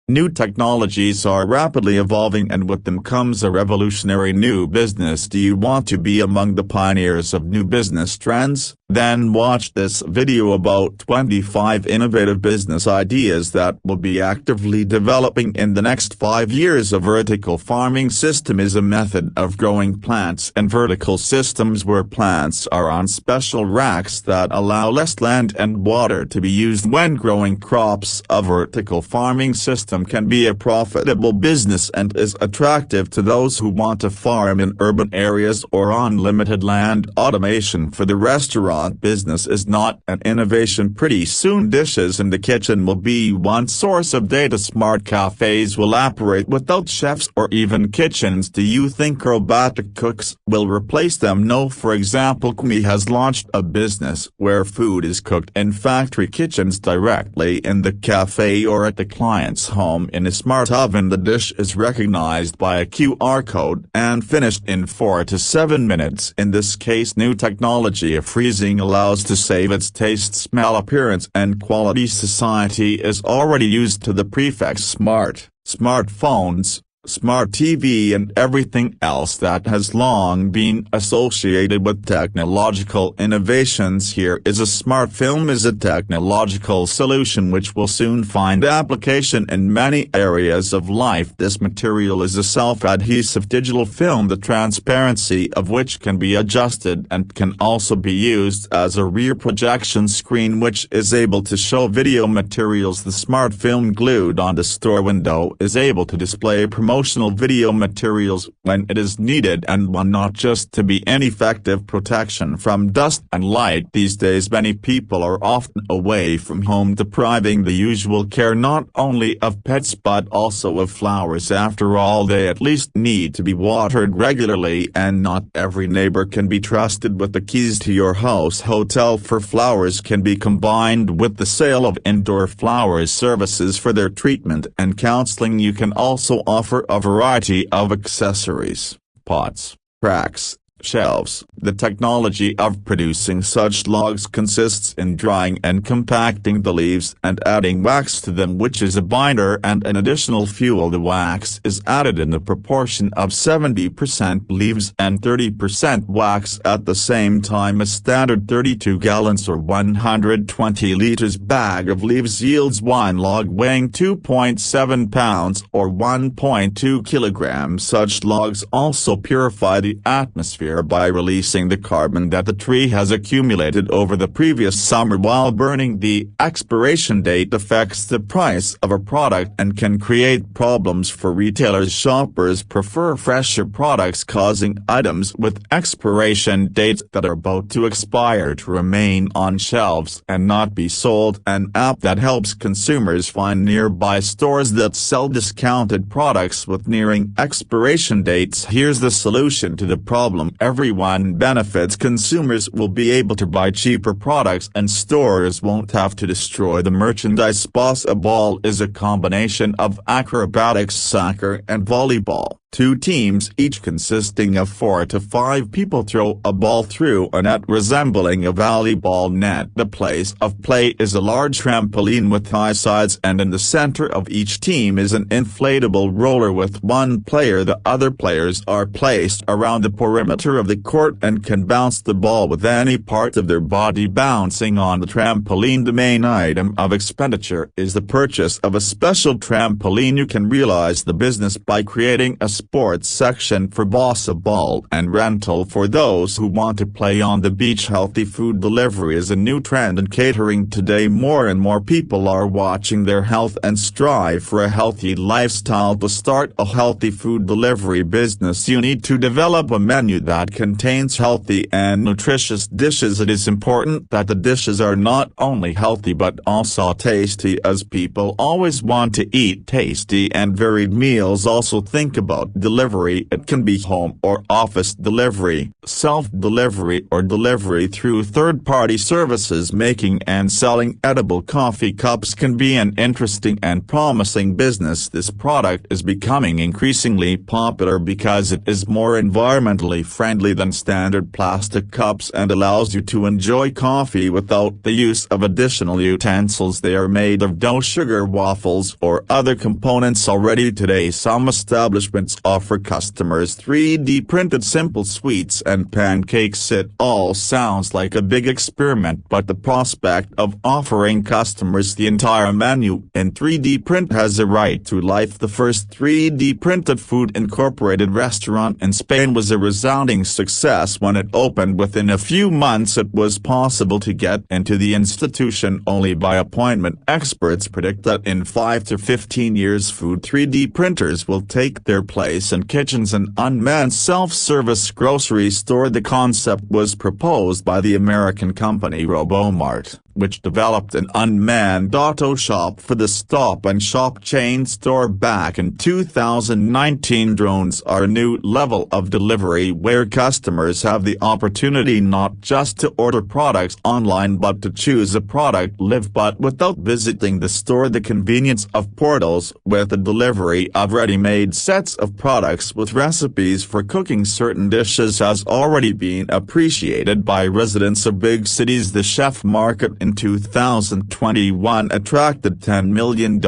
New technologies are rapidly evolving, and with them comes a revolutionary new business. Do you want to be among the pioneers of new business trends? Then watch this video about 25 innovative business ideas that will be actively developing in the next 5 years. A vertical farming system is a method of growing plants and vertical systems where plants are on special racks that allow less land and water to be used when growing crops. A vertical farming system can be a profitable business and is attractive to those who want to farm in urban areas or on limited land. Automation for the restaurant business is not an innovation. Pretty soon dishes in the kitchen will be one source of data. Smart cafes will operate without chefs or even kitchens. Do you think robotic cooks will replace them? No. For example, Kumi has launched a business where food is cooked in factory kitchens directly in the cafe or at the client's home in a smart oven. The dish is recognized by a QR code and finished in 4 to 7 minutes. In this case, new technology of freezing allows to save its taste, smell, appearance and quality. Society is already used to the prefix smart, smartphones, smart TV and everything else that has long been associated with technological innovations. Here is a smart film is a technological solution which will soon find application in many areas of life. This material is a self-adhesive digital film, the transparency of which can be adjusted and can also be used as a rear projection screen which is able to show video materials. The smart film glued on the store window is able to display promotional video materials when it is needed and will not just to be an effective protection from dust and light. These days many people are often away from home, depriving the usual care not only of pets but also of flowers. After all, they at least need to be watered regularly, and not every neighbor can be trusted with the keys to your house. Hotel for flowers can be combined with the sale of indoor flowers services for their treatment and counseling. You can also offer a variety of accessories, pots, racks, shelves. The technology of producing such logs consists in drying and compacting the leaves and adding wax to them, which is a binder and an additional fuel. The wax is added in the proportion of 70% leaves and 30% wax. At the same time, a standard 32 gallons or 120 liters bag of leaves yields one log weighing 2.7 pounds or 1.2 kilograms. Such logs also purify the atmosphere by releasing the carbon that the tree has accumulated over the previous summer while burning. The expiration date affects the price of a product and can create problems for retailers. Shoppers prefer fresher products, causing items with expiration dates that are about to expire to remain on shelves and not be sold. An app that helps consumers find nearby stores that sell discounted products with nearing expiration dates. Here's the solution to the problem. Everyone benefits. Consumers will be able to buy cheaper products and stores won't have to destroy the merchandise. Ball is a combination of acrobatics, soccer and volleyball. Two teams, each consisting of 4 to 5 people, throw a ball through a net resembling a volleyball net. The place of play is a large trampoline with high sides, and in the center of each team is an inflatable roller with one player. The other players are placed around the perimeter of the court and can bounce the ball with any part of their body bouncing on the trampoline. The main item of expenditure is the purchase of a special trampoline. You can realize the business by creating a sports section for basketball and rental for those who want to play on the beach. Healthy food delivery is a new trend in catering today. More and more people are watching their health and strive for a healthy lifestyle. To start a healthy food delivery business, you need to develop a menu that contains healthy and nutritious dishes. It is important that the dishes are not only healthy but also tasty, as people always want to eat tasty and varied meals. Also think about about delivery. It can be home or office delivery, self-delivery, or delivery through third-party services. Making and selling edible coffee cups can be an interesting and promising business. This product is becoming increasingly popular because it is more environmentally friendly than standard plastic cups and allows you to enjoy coffee without the use of additional utensils. They are made of dough, sugar, waffles, or other components already. Today some establishments offer customers 3D printed simple sweets and pancakes. It all sounds like a big experiment, but the prospect of offering customers the entire menu in 3D print has a right to life. The first 3D printed food incorporated restaurant in Spain was a resounding success. When it opened within a few months, it was possible to get into the institution only by appointment. Experts predict that in 5 to 15 years food 3D printers will take their place in kitchens and unmanned self-service grocery store. The concept was proposed by the American company Robomart, which developed an unmanned auto shop for the Stop and Shop chain store back in 2019. Drones are a new level of delivery where customers have the opportunity not just to order products online but to choose a product live but without visiting the store. The convenience of portals with the delivery of ready-made sets of products with recipes for cooking certain dishes has already been appreciated by residents of big cities. The chef market in 2021 attracted $10 million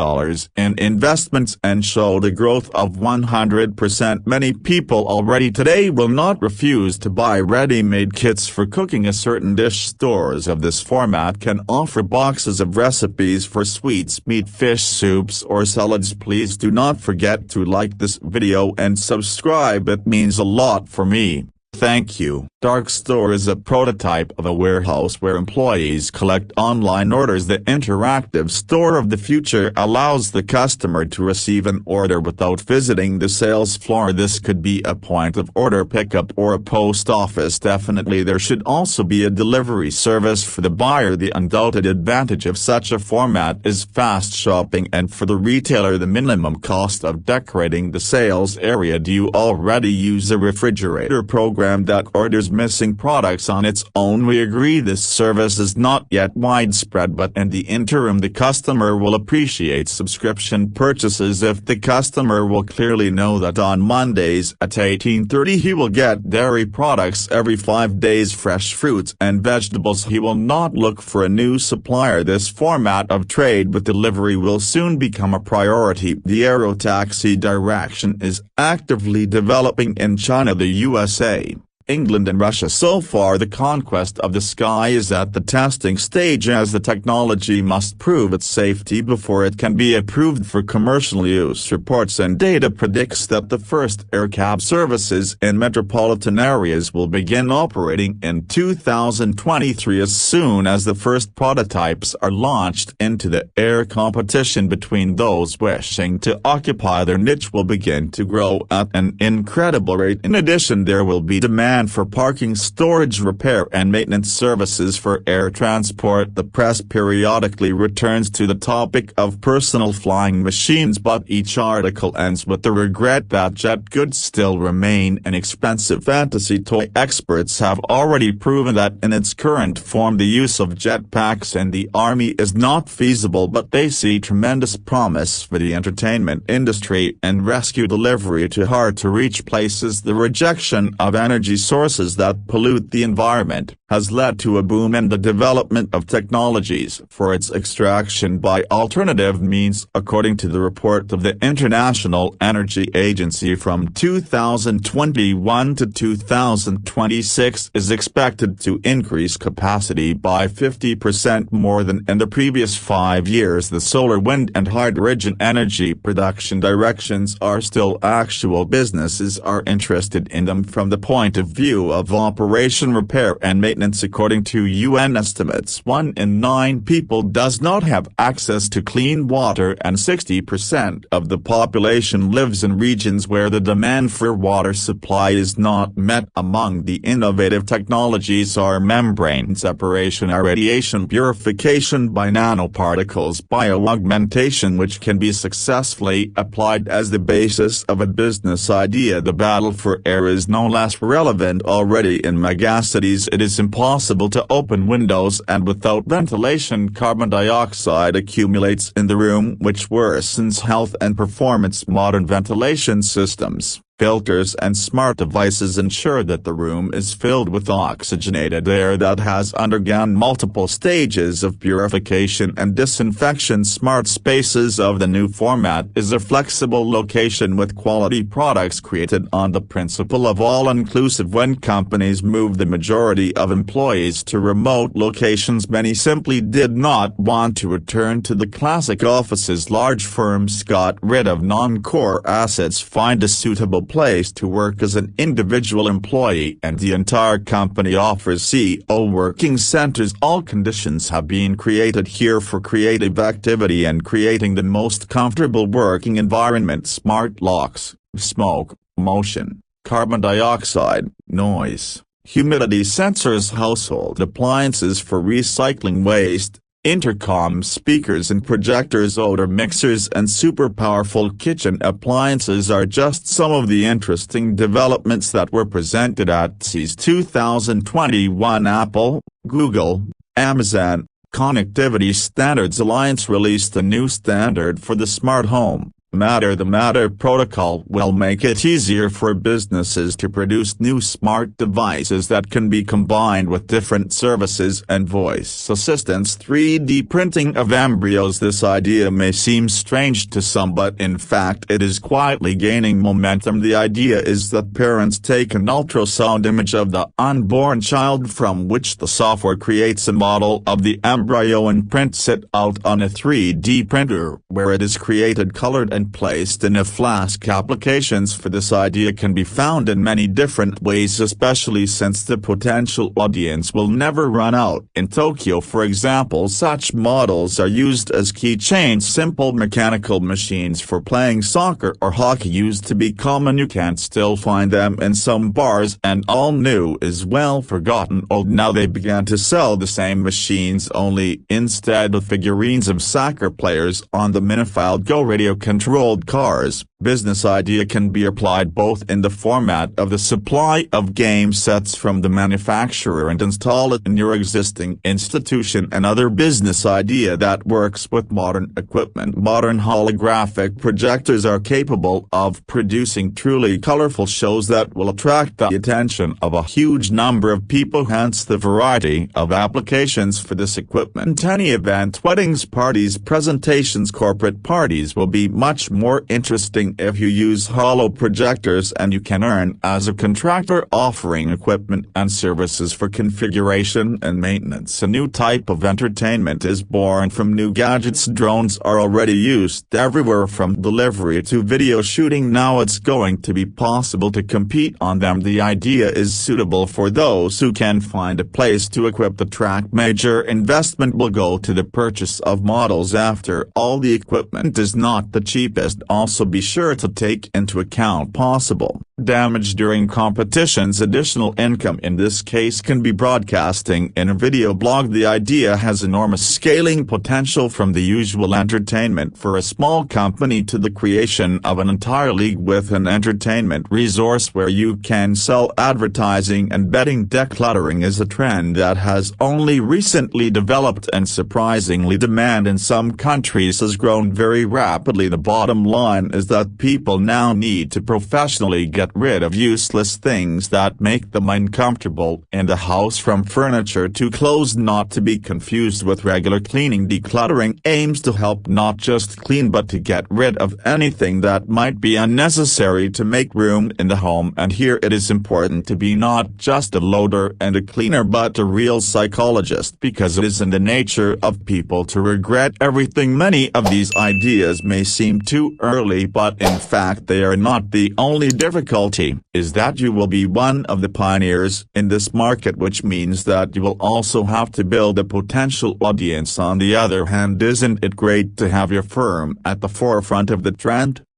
in investments and showed a growth of 100%. Many people already today will not refuse to buy ready-made kits for cooking a certain dish. Stores of this format can offer boxes of recipes for sweets, meat, fish, soups, or salads. Please do not forget to like this video and subscribe. It means a lot for me. Thank you. Dark Store is a prototype of a warehouse where employees collect online orders. The interactive store of the future allows the customer to receive an order without visiting the sales floor. This could be a point of order pickup or a post office. Definitely there should also be a delivery service for the buyer. The undoubted advantage of such a format is fast shopping, and for the retailer the minimum cost of decorating the sales area. Do you already use a refrigerator program that orders missing products on its own? We agree this service is not yet widespread, but in the interim the customer will appreciate subscription purchases if the customer will clearly know that on Mondays at 18:30 he will get dairy products, every 5 days fresh fruits and vegetables. He will not look for a new supplier. This format of trade with delivery will soon become a priority. The Aerotaxi direction is actively developing in China, the USA, England and Russia. So far the conquest of the sky is at the testing stage, as the technology must prove its safety before it can be approved for commercial use. Reports and data predicts that the first air cab services in metropolitan areas will begin operating in 2023. As soon as the first prototypes are launched into the air, competition between those wishing to occupy their niche will begin to grow at an incredible rate. In addition, there will be demand for parking, storage, repair and maintenance services for air transport. The press periodically returns to the topic of personal flying machines, but each article ends with the regret that jet goods still remain an expensive fantasy toy. Experts have already proven that in its current form the use of jetpacks in the army is not feasible, but they see tremendous promise for the entertainment industry and rescue delivery to hard-to-reach places. The rejection of energy sources that pollute the environment has led to a boom in the development of technologies for its extraction by alternative means. According to the report of the International Energy Agency, from 2021 to 2026 is expected to increase capacity by 50% more than in the previous 5 years. The solar, wind and hydrogen energy production directions are still actual. Businesses are interested in them from the point of view of operation, repair and maintenance. According to UN estimates, 1 in 9 people does not have access to clean water, and 60% of the population lives in regions where the demand for water supply is not met. Among the innovative technologies are membrane separation, radiation purification by nanoparticles, bioaugmentation, which can be successfully applied as the basis of a business idea. The battle for air is no less relevant. Already in megacities it is impossible to open windows, and without ventilation carbon dioxide accumulates in the room, which worsens health and performance. Modern ventilation systems, filters and smart devices ensure that the room is filled with oxygenated air that has undergone multiple stages of purification and disinfection. Smart Spaces of the new format is a flexible location with quality products created on the principle of all-inclusive. When companies move the majority of employees to remote locations, many simply did not want to return to the classic offices. Large firms got rid of non-core assets, find a suitable place to work as an individual employee, and the entire company offers CEO working centers. All conditions have been created here for creative activity and creating the most comfortable working environment. Smart locks, smoke, motion, carbon dioxide, noise, humidity sensors, household appliances for recycling waste, intercom speakers and projectors, odor mixers and super powerful kitchen appliances are just some of the interesting developments that were presented at CES 2021. Apple, Google, Amazon, Connectivity Standards Alliance released a new standard for the smart home, Matter. The Matter protocol will make it easier for businesses to produce new smart devices that can be combined with different services and voice assistants. 3D printing of embryos. This idea may seem strange to some, but in fact it is quietly gaining momentum. The idea is that parents take an ultrasound image of the unborn child, from which the software creates a model of the embryo and prints it out on a 3D printer, where it is created, colored and placed in a flask. Applications for this idea can be found in many different ways, especially since the potential audience will never run out. In Tokyo, for example, such models are used as keychains. Simple mechanical machines for playing soccer or hockey used to be common. You can still find them in some bars, and all new is well forgotten old. Now they began to sell the same machines, only instead of figurines of soccer players on the Minifiled Go radio-controlled cars. Business idea can be applied both in the format of the supply of game sets from the manufacturer and install it in your existing institution, and other business idea that works with modern equipment. Modern holographic projectors are capable of producing truly colorful shows that will attract the attention of a huge number of people, hence the variety of applications for this equipment. Any event, weddings, parties, presentations, corporate parties will be much more interesting if you use holo projectors, and you can earn as a contractor offering equipment and services for configuration and maintenance. A new type of entertainment is born from new gadgets. Drones are already used everywhere from delivery to video shooting. Now it's going to be possible to compete on them. The idea is suitable for those who can find a place to equip the track. Major investment will go to the purchase of models. After all, the equipment is not the cheapest. Also be sure to take into account possible damage during competitions. Additional income in this case can be broadcasting in a video blog. The idea has enormous scaling potential, from the usual entertainment for a small company to the creation of an entire league with an entertainment resource where you can sell advertising and betting. Decluttering is a trend that has only recently developed, and surprisingly demand in some countries has grown very rapidly. The bottom line is that people now need to professionally get rid of useless things that make them uncomfortable in the house, from furniture to clothes, not to be confused with regular cleaning. Decluttering aims to help not just clean but to get rid of anything that might be unnecessary to make room in the home. And here it is important to be not just a loader and a cleaner but a real psychologist, because it is in the nature of people to regret everything. Many of these ideas may seem too early, but in fact they are not. The only difficult difficulty is that you will be one of the pioneers in this market, which means that you will also have to build a potential audience. On the other hand, isn't it great to have your firm at the forefront of the trend?